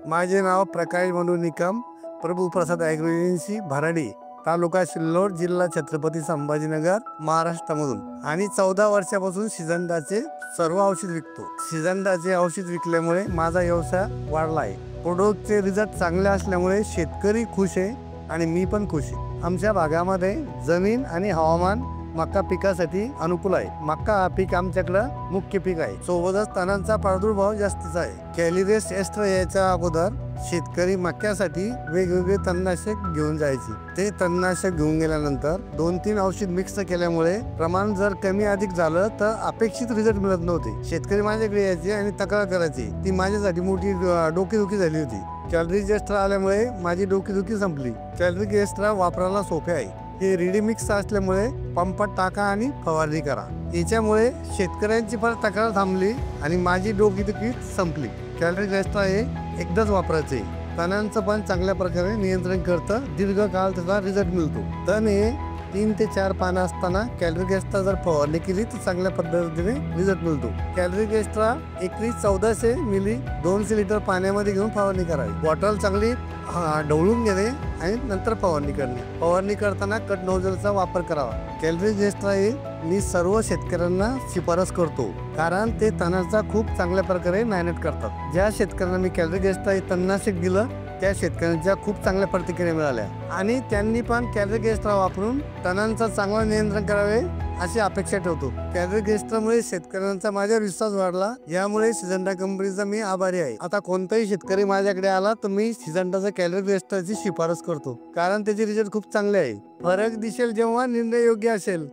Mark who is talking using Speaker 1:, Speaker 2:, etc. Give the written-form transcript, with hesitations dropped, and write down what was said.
Speaker 1: माझे नाव प्रकाश मनू निकम, प्रभू प्रसाद agro agency Bharadi, तालुका सिल्लोड, जिल्हा छत्रपती संभाजीनगर, महाराष्ट्रामधून आणि 14 वर्षापासून सिजंटाचे सर्व औषध विकतो। सिजंटाचे औषध विकल्यामुळे माझा व्यवसाय वाढला आहे। प्रोडक्टचे रिझल्ट चांगले असल्यामुळे शेतकरी खुश आहे आणि मी पण खुश आहे। आमच्या भागामध्ये जमीन आणि हवामान मका पिकासाठी अनुकूल आहे। मका हा पीक आमच्याकडे मुख्य पीक आहे। सोबतच तणांचा प्रादुर्भाव जास्तीचा आहे। कॅलिडेस एस्ट्रा याच्या अगोदर शेतकरी मक्यासाठी वेगवेगळे तणनाशक घेऊन जायचे। ते तणनाशक घेऊन गेल्यानंतर 2-3 औषध मिक्स केल्यामुळे प्रमाण जर कमी अधिक झालं तर अपेक्षित रिझल्ट मिळत नव्हते। शेतकरी माझ्याकडे यायचे आणि तक्रार करायचे। ती माझ्यासाठी मोठी डोकेदुखी झाली होती। कॅलरीज एक्स्ट्रा आल्यामुळे माझी डोकेदुखी संपली। कॅलरीज एक्स्ट्रा वापरायला सोपे आहे। हे रेडी मिक्स असल्यामुळे पंपात टाका आणि फवारणी करा। याच्यामुळे शेतकऱ्यांची पण तक्रार थांबली आणि माझी डोकेदुखी संपली। कॅलरीज एक्स्ट्रा हे एकदाच वापरायचे। तणांचं पण चांगल्या प्रकारे नियंत्रण करतं। दीर्घकाळ त्याचा रिझल्ट मिळतो। तण हे 3 ते 4 पानं असताना कॅलरीज एक्स्ट्रा जर फवारणी केली तर चांगल्या पद्धतीने रिझल्ट मिळतो। कॅलरीज एक्स्ट्रा एकरी 1400 मिली 200 लिटर पाण्यामध्ये घेऊन फवारणी करावी। बॉटल चांगली ढवळून घेणे आणि नंतर फवारणी करणे। फवारणी करताना कट नोझलचा वापर करावा। कॅलरीज एक्स्ट्रा हे मी सर्व शेतकऱ्यांना शिफारस करतो, कारण ते तणाचा खूप चांगल्या प्रकारे मॅनेज करतात। ज्या शेतकऱ्यांना मी कॅलरीज एक्स्ट्रा हे तणनाशक दिलं त्या शेतकऱ्यांच्या खूप चांगल्या प्रतिक्रिया मिळाल्या आणि त्यांनी पण कॅलरीज एक्स्ट्रा वापरून तणांचा चांगला नियंत्रण करावे अशी अपेक्षा ठेवतो। कॅलरीज एक्स्ट्रामुळे शेतकऱ्यांचा माझ्यावर विश्वास वाढला। यामुळे सिजंटा कंपनीचा मी आभारी आहे। आता कोणताही शेतकरी माझ्याकडे आला तर मी सिजंटाचा कॅलरीज एक्स्ट्राची शिफारस करतो, कारण त्याचे रिझल्ट खूप चांगले आहे। फरक दिसेल जेव्हा निर्णय योग्य असेल।